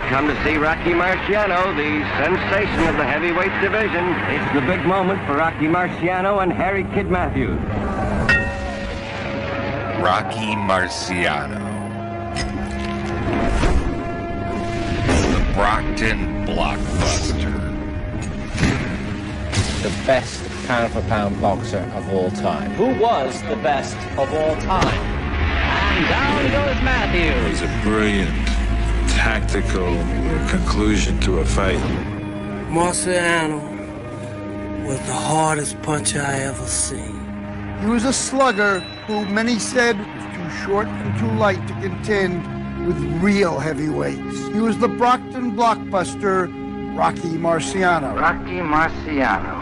come to see Rocky Marciano, the sensation of the heavyweight division. It's the big moment for Rocky Marciano and Harry Kid Matthews. Rocky Marciano. The Brockton blockbuster. The best pound-for-pound boxer of all time. Who was the best of all time? And down goes Matthews. It was a brilliant, tactical conclusion to a fight. Marciano was the hardest puncher I ever seen. He was a slugger who many said was too short and too light to contend with real heavyweights. He was the Brockton blockbuster, Rocky Marciano. Rocky Marciano,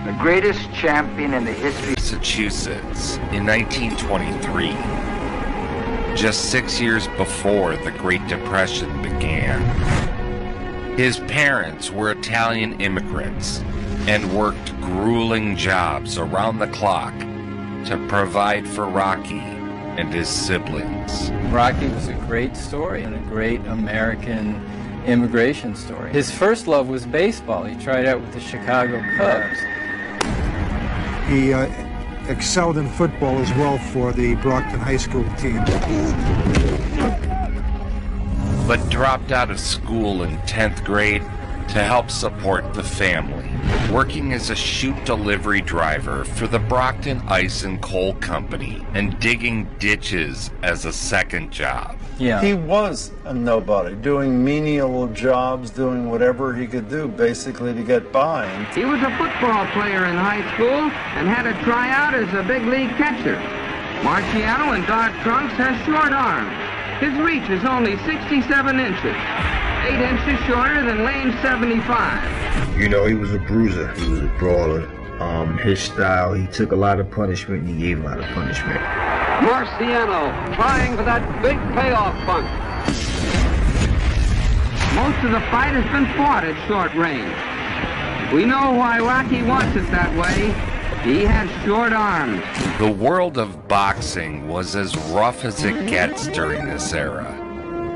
the greatest champion in the history of Massachusetts in 1923, just 6 years before the Great Depression began. His parents were Italian immigrants and worked grueling jobs around the clock to provide for Rocky and his siblings. Rocky was a great story and a great American immigration story. His first love was baseball. He tried out with the Chicago Cubs. He excelled in football as well for the Brockton High School team. But dropped out of school in 10th grade to help support the family, working as a chute delivery driver for the Brockton Ice and Coal Company and digging ditches as a second job. Yeah. He was a nobody, doing menial jobs, doing whatever he could do, basically to get by. He was a football player in high school and had to try out as a big league catcher. Marciano in dark trunks has short arms. His reach is only 67 inches, 8 inches shorter than Lane's 75. You know, he was a bruiser. He was a brawler. His style, he took a lot of punishment and he gave a lot of punishment. Marciano trying for that big payoff punch. Most of the fight has been fought at short range. We know why Rocky wants it that way. He has short arms. The world of boxing was as rough as it gets during this era.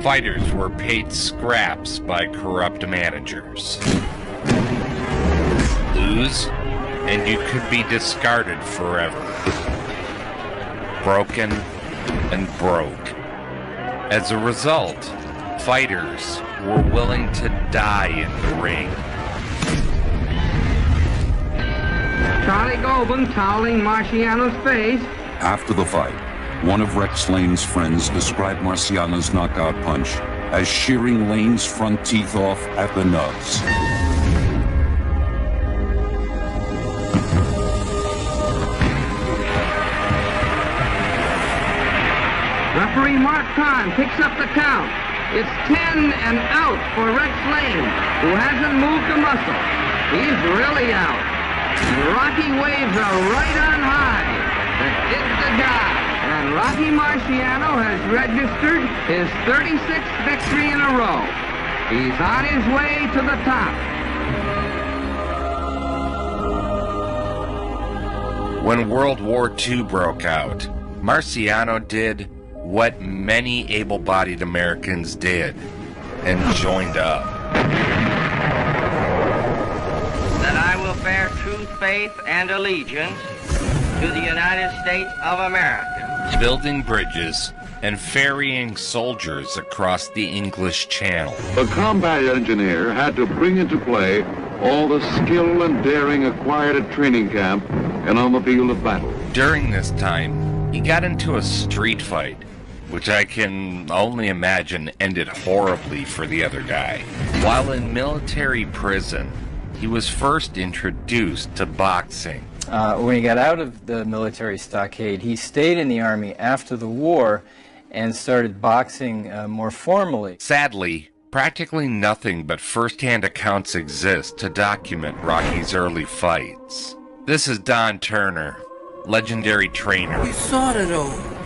Fighters were paid scraps by corrupt managers. Lose, and you could be discarded forever. Broken and broke. As a result, fighters were willing to die in the ring. Charlie Goban toweling Marciano's face. After the fight, one of Rex Lane's friends described Marciano's knockout punch as shearing Lane's front teeth off at the nubs. Referee Mark Kahn picks up the count. It's 10 and out for Rex Lane, who hasn't moved a muscle. He's really out. And Rocky waves are right on high. That did the job. And Rocky Marciano has registered his 36th victory in a row. He's on his way to the top. When World War II broke out, Marciano did what many able-bodied Americans did and joined up. That I will bear true faith and allegiance to the United States of America. Building bridges and ferrying soldiers across the English Channel. The combat engineer had to bring into play all the skill and daring acquired at training camp and on the field of battle. During this time, he got into a street fight, which I can only imagine ended horribly for the other guy. While in military prison, he was first introduced to boxing. When he got out of the military stockade, he stayed in the Army after the war and started boxing more formally. Sadly, practically nothing but first-hand accounts exist to document Rocky's early fights. This is Don Turner, legendary trainer. He started over.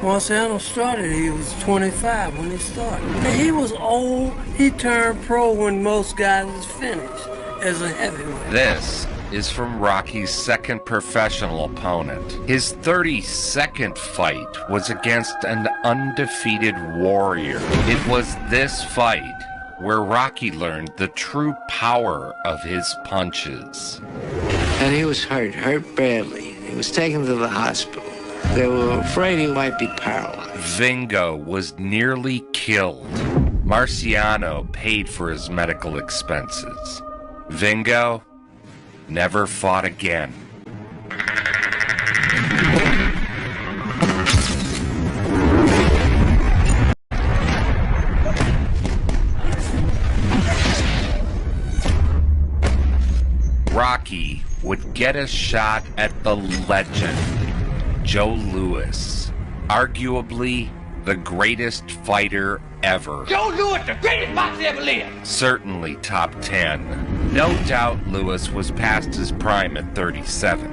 Marciano started, he was 25 when he started. And he was old. He turned pro when most guys finished as a heavyweight. This is from Rocky's second professional opponent. His 32nd fight was against an undefeated warrior. It was this fight where Rocky learned the true power of his punches. And he was hurt badly. He was taken to the hospital. They were afraid he might be paralyzed. Vingo was nearly killed. Marciano paid for his medical expenses. Vingo never fought again. Rocky would get a shot at the legend, Joe Louis, arguably the greatest fighter ever. Joe Louis, the greatest boxer ever lived. Certainly top 10. No doubt Louis was past his prime at 37.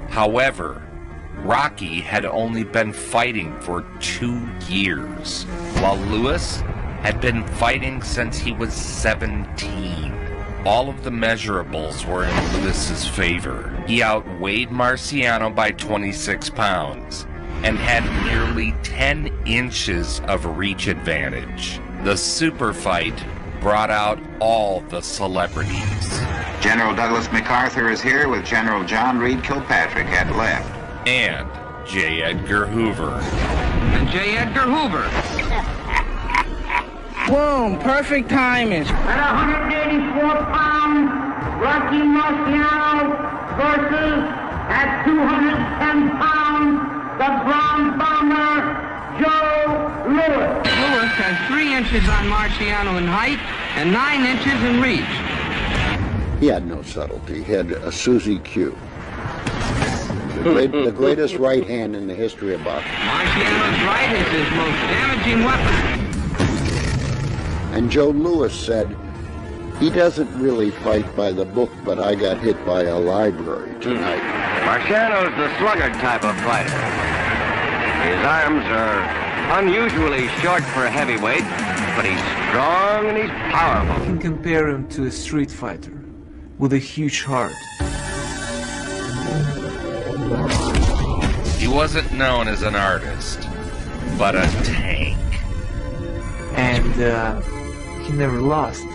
However, Rocky had only been fighting for 2 years, while Louis had been fighting since he was 17. All of the measurables were in Louis's favor. He outweighed Marciano by 26 pounds and had nearly 10 inches of reach advantage. The super fight brought out all the celebrities. General Douglas MacArthur is here with General John Reed Kilpatrick at left. And J. Edgar Hoover. And J. Edgar Hoover. Boom, perfect timing. At 184 pounds, Rocky Marciano versus at 210 pounds, the Bronze Bomber, Joe Louis. Louis has 3 inches on Marciano in height and 9 inches in reach. He had no subtlety. He had a Susie Q. The greatest right hand in the history of boxing. Marciano's right is his most damaging weapon. And Joe Louis said, he doesn't really fight by the book, but I got hit by a library tonight. Marciano's the sluggard type of fighter. His arms are unusually short for a heavyweight, but he's strong and he's powerful. You can compare him to a street fighter with a huge heart. He wasn't known as an artist, but a tank. And he never lost.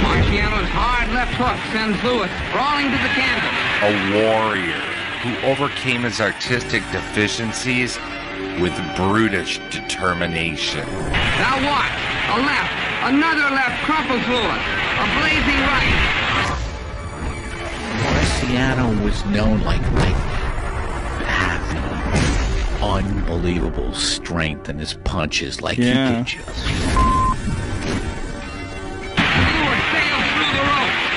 Marciano's hard left hook sends Louis crawling to the canvas. A warrior who overcame his artistic deficiencies with brutish determination. Now watch. A left. Another left crumples Louis. A blazing right. Marciano was known like having unbelievable strength in his punches, like he could just. Louis sails through the ropes.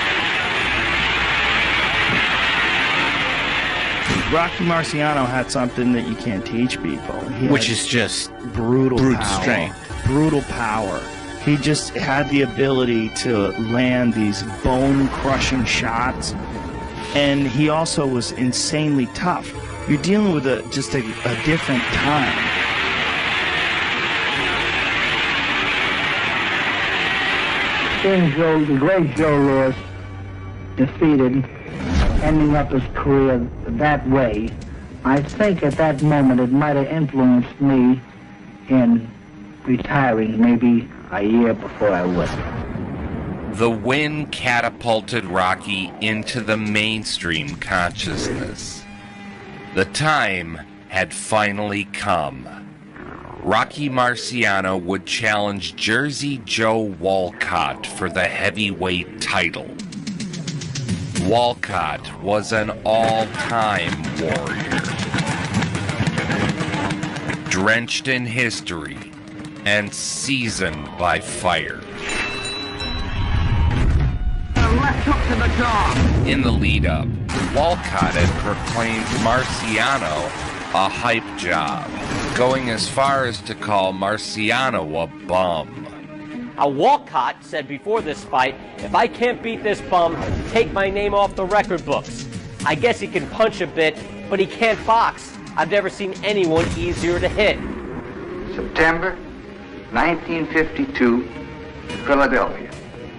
Rocky Marciano had something that you can't teach people. Which is just brute power, strength. Brutal power. He just had the ability to land these bone-crushing shots, and he also was insanely tough. You're dealing with just a different time. Seeing the great Joe Louis defeated, ending up his career that way, I think at that moment it might have influenced me in retiring maybe a year before I would. The win catapulted Rocky into the mainstream consciousness. The time had finally come. Rocky Marciano would challenge Jersey Joe Walcott for the heavyweight title. Walcott was an all-time warrior, drenched in history and seasoned by fire. Left hook to the jaw. In the lead-up, Walcott had proclaimed Marciano a hype job, going as far as to call Marciano a bum. Walcott said before this fight, if I can't beat this bum, take my name off the record books. I guess he can punch a bit, but he can't box. I've never seen anyone easier to hit. September 1952, Philadelphia.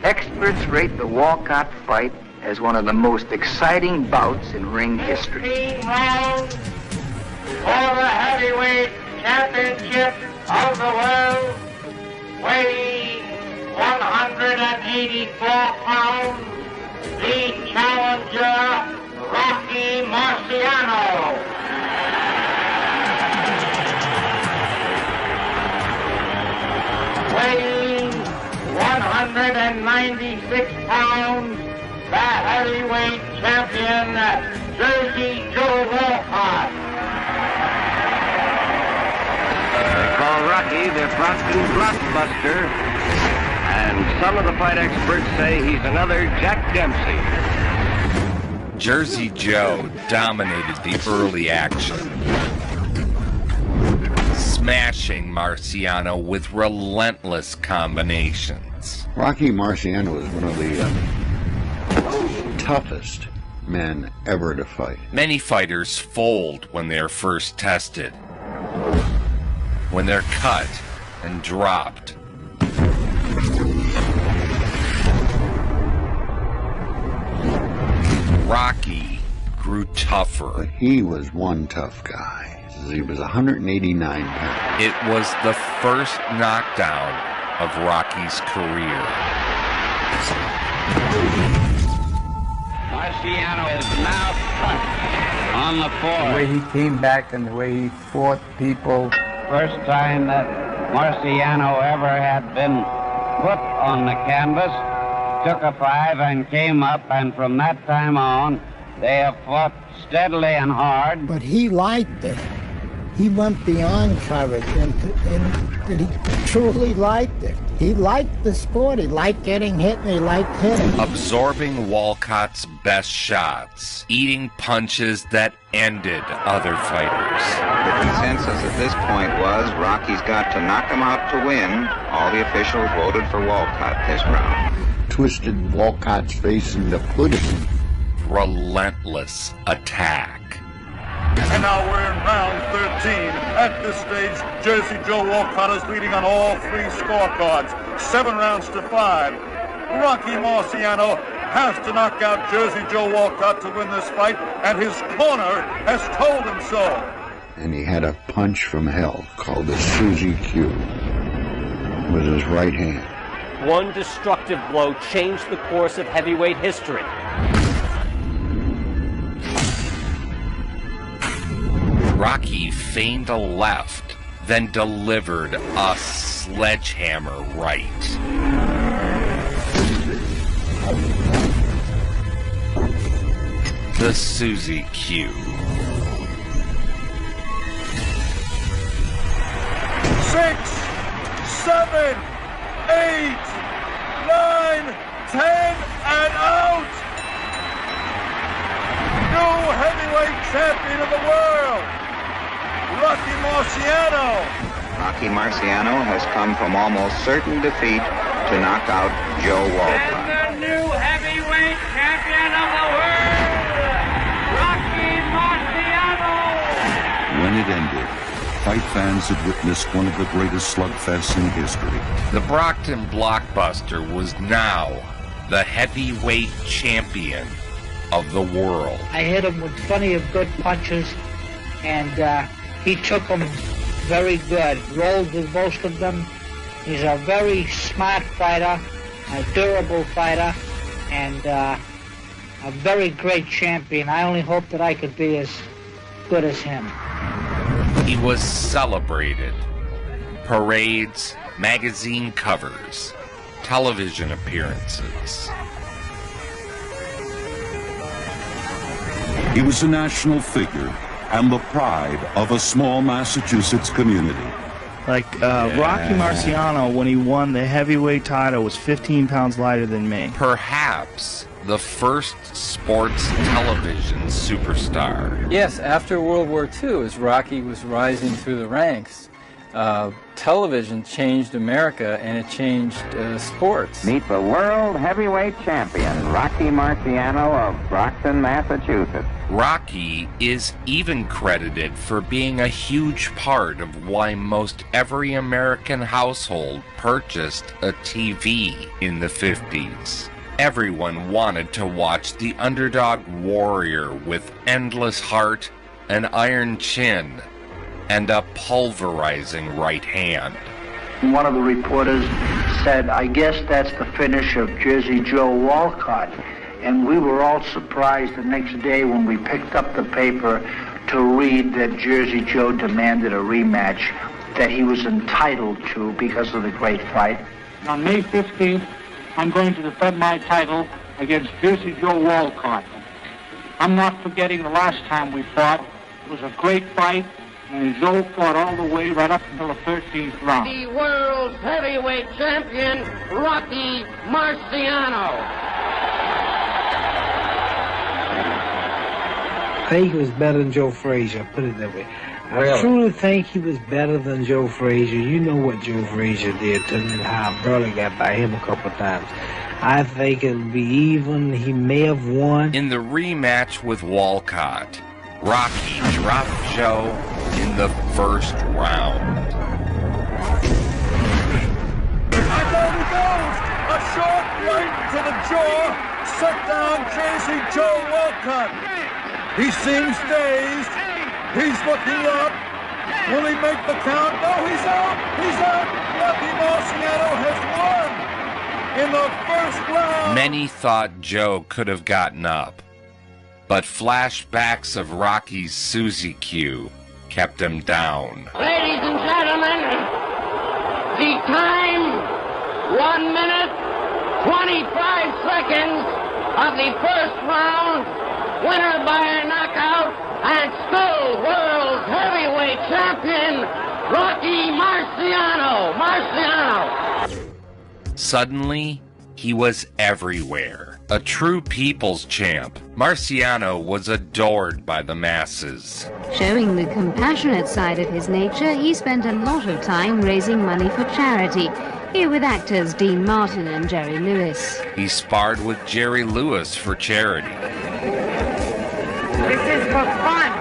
Experts rate the Walcott fight as one of the most exciting bouts in ring history. 15 rounds for the heavyweight championship of the world, weighing 184 pounds, the challenger, Rocky Marciano. Weighing 196 pounds, the heavyweight champion, Jersey Joe Walcott. They call Rocky the Brockton Blockbuster, and some of the fight experts say he's another Jack Dempsey. Jersey Joe dominated the early action, smashing Marciano with relentless combinations. Rocky Marciano was one of the toughest men ever to fight. Many fighters fold when they're first tested, when they're cut and dropped. Rocky grew tougher. But he was one tough guy. He was 189 pounds. It was the first knockdown of Rocky's career. Marciano is now cut on the floor. The way he came back and the way he fought people. First time that Marciano ever had been put on the canvas, took a 5 and came up, and from that time on, they have fought steadily and hard. But he liked it. He went beyond courage, and he truly liked it. He liked the sport. He liked getting hit, and he liked hitting. Absorbing Walcott's best shots, eating punches that ended other fighters. The consensus at this point was Rocky's got to knock him out to win. All the officials voted for Walcott this round. Twisted Walcott's face into pudding. Relentless attack. And now we're in round 13. At this stage, Jersey Joe Walcott is leading on all 3 scorecards, 7 rounds to 5. Rocky Marciano has to knock out Jersey Joe Walcott to win this fight, and his corner has told him so. And he had a punch from hell called the Susie Q with his right hand. One destructive blow changed the course of heavyweight history. Rocky feigned a left, then delivered a sledgehammer right. The Susie Q. 6, 7, 8, 9, 10, and out! New heavyweight champion of the world, Rocky Marciano. Rocky Marciano has come from almost certain defeat to knock out Joe Walcott. And the new heavyweight champion of the world, Rocky Marciano. When it ended, fight fans had witnessed one of the greatest slugfests in history. The Brockton Blockbuster was now the heavyweight champion of the world. I hit him with plenty of good punches, and he took them very good. Rolled with most of them. He's a very smart fighter, a durable fighter, and a very great champion. I only hope that I could be as good as him. He was celebrated. Parades, magazine covers, television appearances. He was a national figure and the pride of a small Massachusetts community. Rocky Marciano, when he won the heavyweight title, was 15 pounds lighter than me. Perhaps the first sports television superstar. Yes, after World War II, as Rocky was rising through the ranks, television changed America, and it changed sports. Meet the world heavyweight champion, Rocky Marciano of Brockton, Massachusetts. Rocky is even credited for being a huge part of why most every American household purchased a TV in the 50s. Everyone wanted to watch the underdog warrior with endless heart, an iron chin, and a pulverizing right hand. One of the reporters said, "I guess that's the finish of Jersey Joe Walcott." And we were all surprised the next day when we picked up the paper to read that Jersey Joe demanded a rematch that he was entitled to because of the great fight. On May 15th, I'm going to defend my title against Jersey Joe Walcott. I'm not forgetting the last time we fought. It was a great fight, and Joe fought all the way right up until the 13th round. The world's heavyweight champion, Rocky Marciano. I think he was better than Joe Frazier, put it that way. Really? I truly think he was better than Joe Frazier. You know what Joe Frazier did to me and how Burley got by him a couple of times. I think it'll be even. He may have won. In the rematch with Walcott, Rocky dropped Joe in the first round. And there he goes! A short right to the jaw set down Jersey Joe Walcott. He seems dazed. He's looking up. Will he make the count? No, he's out! He's out! Rocky Marciano has won in the first round. Many thought Joe could have gotten up, but flashbacks of Rocky's Susie Q kept him down. Ladies and gentlemen, the time, 1 minute, 25 seconds of the first round. Winner by a knockout, and still world heavyweight champion, Rocky Marciano. Suddenly, he was everywhere. A true people's champ, Marciano was adored by the masses. Showing the compassionate side of his nature, he spent a lot of time raising money for charity, here with actors Dean Martin and Jerry Lewis. He sparred with Jerry Lewis for charity. This is for fun.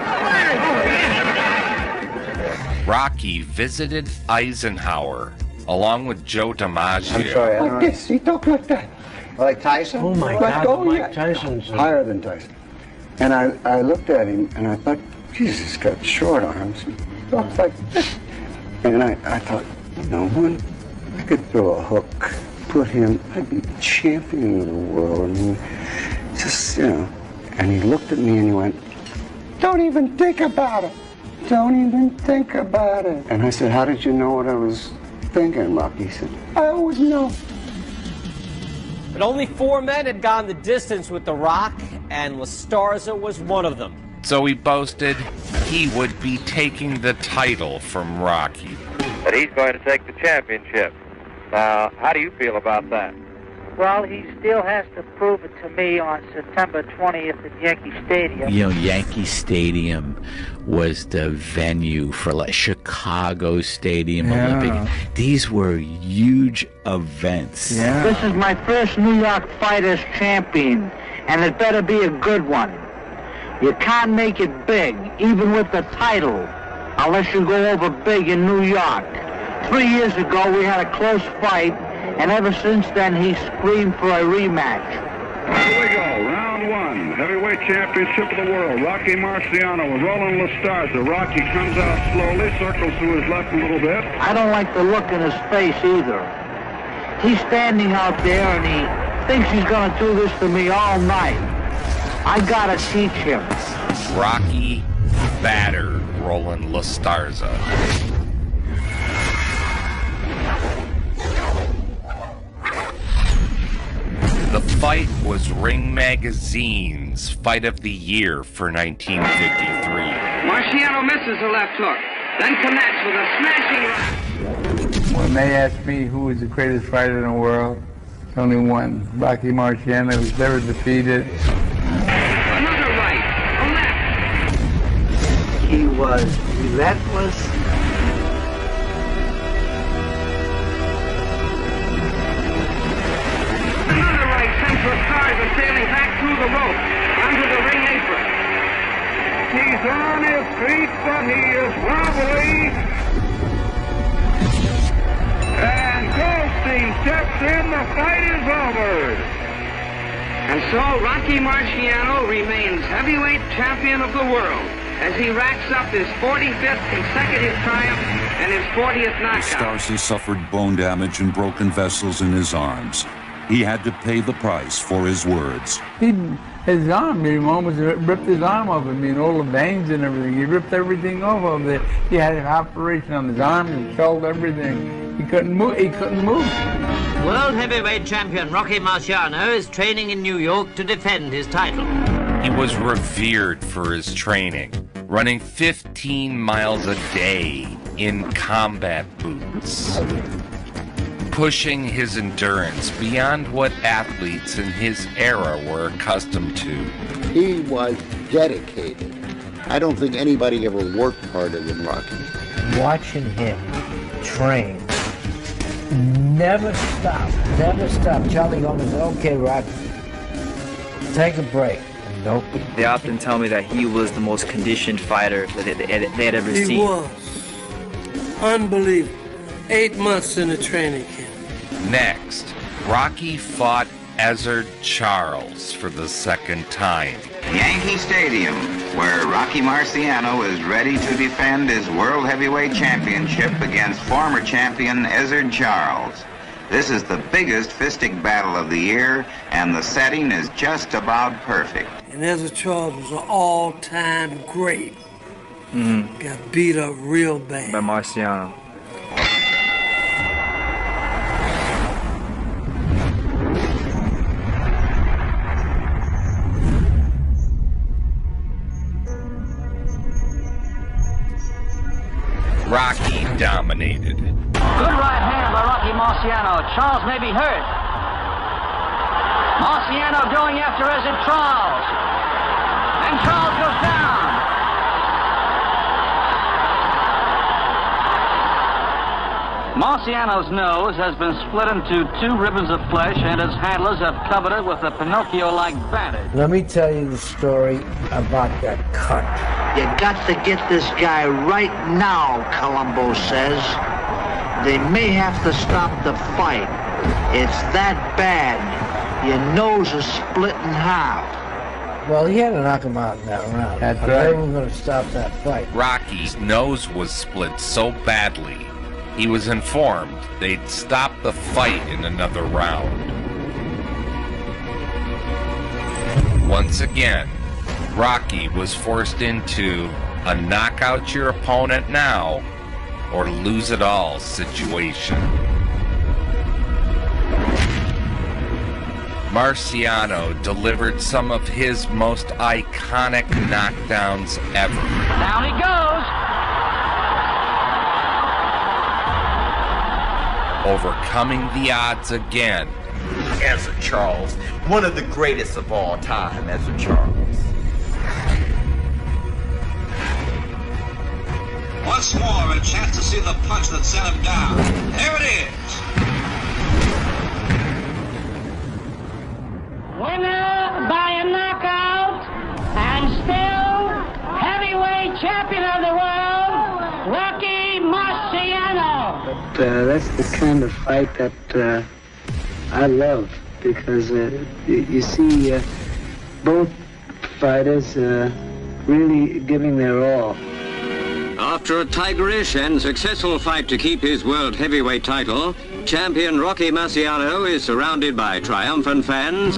Rocky visited Eisenhower, along with Joe DiMaggio. I'm sorry, like this. He talked like that. Like Tyson? Oh my God, Mike Tyson's higher than Tyson. And I looked at him and I thought, Jesus, he's got short arms. He talks like this. And I thought, you know, when I could throw a hook, put him, I'd be champion of the world. I mean, just, you know. And he looked at me and he went, "Don't even think about it. Don't even think about it." And I said, "How did you know what I was thinking, Rocky?" He said, "I always know." But only 4 men had gone the distance with The Rock, and La Starza was one of them. So he boasted he would be taking the title from Rocky. But he's going to take the championship. Now, how do you feel about that? Well, he still has to prove it to me on September 20th at Yankee Stadium. You know, Yankee Stadium was the venue for like Chicago Stadium, Olympic. These were huge events. This is my first New York fight as champion, and it better be a good one. You can't make it big, even with the title, unless you go over big in New York. 3 years ago, we had a close fight, and ever since then, he screamed for a rematch. Here we go, round one, heavyweight championship of the world. Rocky Marciano with Roland La Starza. Rocky comes out slowly, circles to his left a little bit. I don't like the look in his face either. He's standing out there, and he thinks he's going to do this to me all night. I got to teach him. Rocky battered Roland La Starza. The fight was Ring Magazine's Fight of the Year for 1953. Marciano misses a left hook, then connects with a smashing. When they ask me who is the greatest fighter in the world, there's only one, Rocky Marciano, who's never defeated. Another right, a left. He was relentless. Another right sends La Starza sailing back through the rope onto the ring apron. He's on his feet, but he is wobbly. And Goldstein steps in, the fight is over. And so Rocky Marciano remains heavyweight champion of the world. as he racks up his 45th consecutive triumph and his 40th knockout. Starcy suffered bone damage and broken vessels in his arms. He had to pay the price for his words. His arm, he almost ripped his arm off of me, and all the veins and everything. He ripped everything off of it. He had an operation on his arm, his shoulder, everything. He couldn't move. World heavyweight champion Rocky Marciano is training in New York to defend his title. He was revered for his training, running 15 miles a day in combat boots, pushing his endurance beyond what athletes in his era were accustomed to. He was dedicated. I don't think anybody ever worked harder than Rocky. Watching him train, never stop. Charlie Holmes said, okay, Rocky, take a break. Nope. They often tell me that he was the most conditioned fighter that they had ever seen. He was. Unbelievable. 8 months in the training camp. Next, Rocky fought Ezzard Charles for the second time. Yankee Stadium, where Rocky Marciano is ready to defend his World Heavyweight Championship against former champion Ezzard Charles. This is the biggest fistic battle of the year, and the setting is just about perfect. And Ezzard Charles was an all-time great. Got beat up real bad. By Marciano. Rocky dominated. Good right hand by Rocky Marciano. Charles may be hurt. Marciano going after Ezzard Charles. And Charles goes down. Marciano's nose has been split into 2 ribbons of flesh, and his handlers have covered it with a Pinocchio-like bandage. Let me tell you the story about that cut. You got to get this guy right now, Columbo says. They may have to stop the fight. It's that bad. Your nose is split in half. Well, he had to knock him out in that round. That's right. They were going to stop that fight. Rocky's nose was split so badly, he was informed they'd stop the fight in another round. Once again, Rocky was forced into a knock out your opponent now or lose it all situation. Marciano delivered some of his most iconic knockdowns ever. Down he goes. Overcoming the odds again. Ezzard Charles, one of the greatest of all time, Ezzard Charles. Once more, a chance to see the punch that sent him down. There it is. Winner by a knockout, and still heavyweight champion of the world, Rocky Marciano. But that's the kind of fight that I love, because you see both fighters really giving their all. After a tigerish and successful fight to keep his world heavyweight title, champion Rocky Marciano is surrounded by triumphant fans.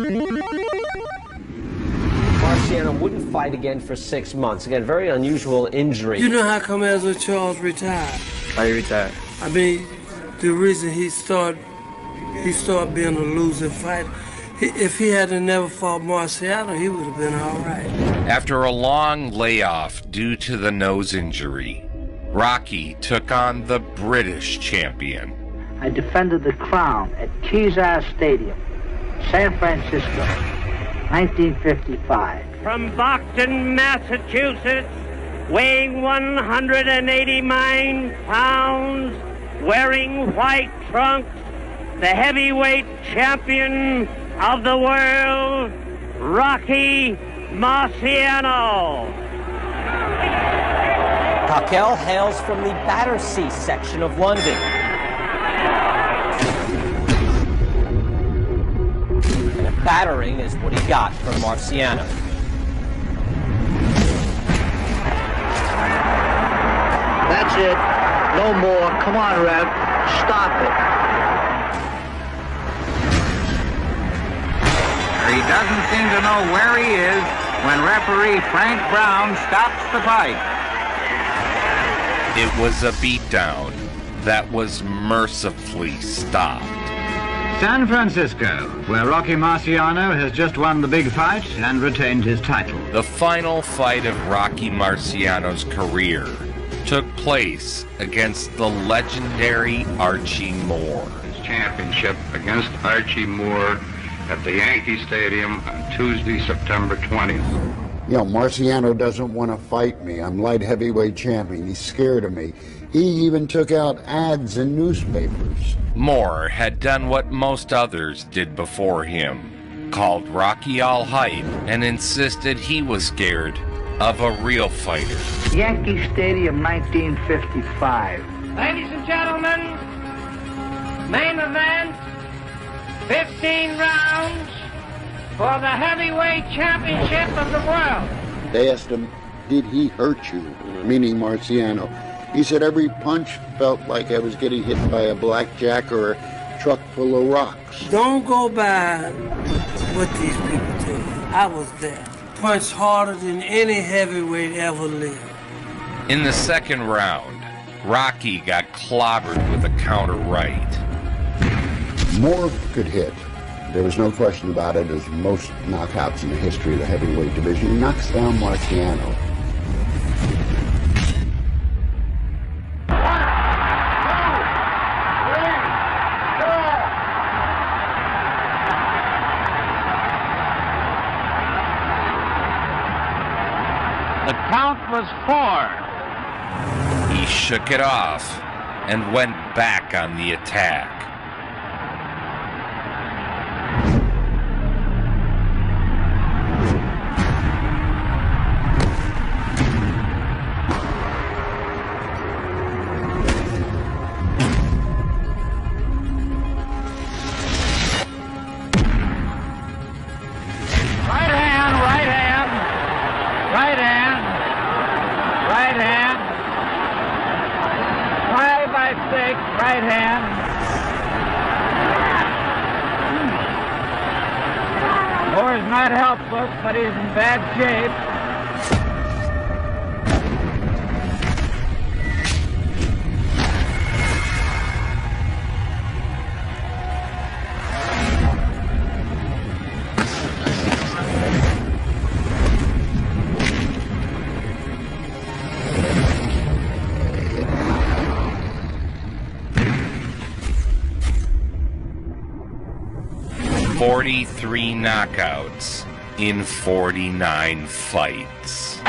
Marciano wouldn't fight again for 6 months. Again, very unusual injury. You know how come Ezzard Charles retired? Why he retired? I mean, the reason he started being a losing fighter. If he had never fought Marciano, he would have been all right. After a long layoff due to the nose injury, Rocky took on the British champion. I defended the crown at Kezar Stadium, San Francisco, 1955. From Boston, Massachusetts, weighing 189 pounds, wearing white trunks, the heavyweight champion of the world, Rocky Marciano. Cockell hails from the Battersea section of London. And a battering is what he got from Marciano. That's it. No more. Come on, ref. Stop it. He doesn't seem to know where he is when referee Frank Brown stops the fight. It was a beatdown that was mercifully stopped. San Francisco, where Rocky Marciano has just won the big fight and retained his title. The final fight of Rocky Marciano's career took place against the legendary Archie Moore. Championship against Archie Moore at the Yankee Stadium on Tuesday, September 20th. You know, Marciano doesn't want to fight me. I'm light heavyweight champion. He's scared of me. He even took out ads in newspapers. Moore had done what most others did before him, called Rocky all hype, and insisted he was scared of a real fighter. Yankee Stadium, 1955. Ladies and gentlemen, main event, 15 rounds for the heavyweight championship of the world. They asked him, did he hurt you? Meaning Marciano. He said every punch felt like I was getting hit by a blackjack or a truck full of rocks. Don't go by what these people do. I was there. Punched harder than any heavyweight ever lived. In the second round, Rocky got clobbered with a counter right. Moore could hit. There was no question about it, as most knockouts in the history of the heavyweight division. He knocks down Marciano. The count was 4. He shook it off and went back on the attack. Right hand. Moore's not helpless, but he's in bad shape. "43 knockouts in 49 fights."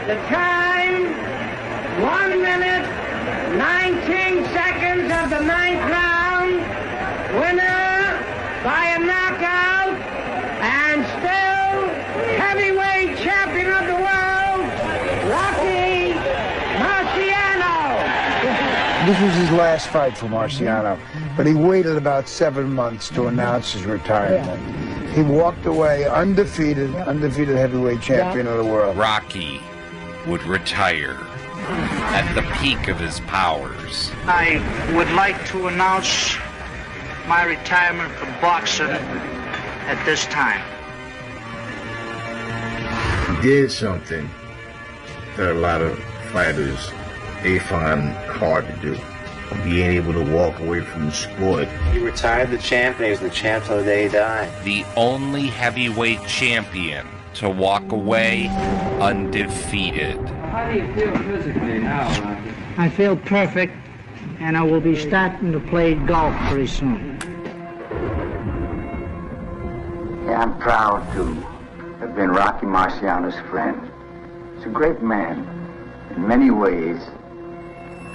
The time, 1 minute, 19 seconds of the 9th round. Winner by a knockout and still heavyweight champion of the world, Rocky Marciano. This was his last fight for Marciano, but he waited about 7 months to announce his retirement. He walked away undefeated heavyweight champion of the world. Rocky would retire at the peak of his powers. I would like to announce my retirement from boxing at this time. He did something that a lot of fighters, they find hard to do. Being able to walk away from the sport. He retired the champ, and he was the champ till the day he died. The only heavyweight champion to walk away undefeated. How do you feel physically now, Rocky? I feel perfect, and I will be starting to play golf pretty soon. Yeah, I'm proud to have been Rocky Marciano's friend. He's a great man in many ways,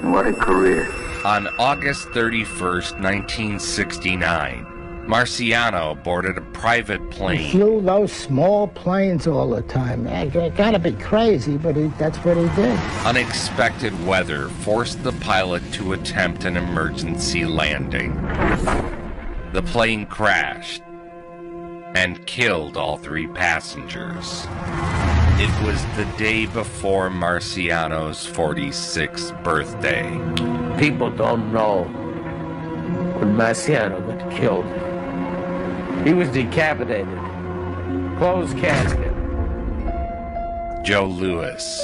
and what a career. On August 31st, 1969, Marciano boarded a private He plane. flew those small planes all the time. It gotta be crazy, but that's what he did. Unexpected weather forced the pilot to attempt an emergency landing. The plane crashed and killed all 3 passengers. It was the day before Marciano's 46th birthday. People don't know when Marciano got killed. He was decapitated. Closed casket. Joe Louis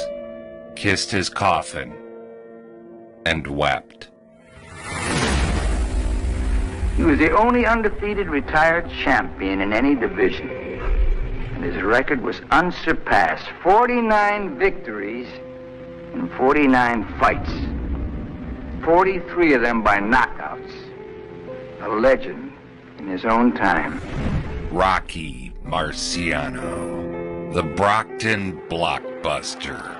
kissed his coffin and wept. He was the only undefeated retired champion in any division. And his record was unsurpassed. 49 victories in 49 fights. 43 of them by knockouts. A legend in his own time. Rocky Marciano, the Brockton blockbuster.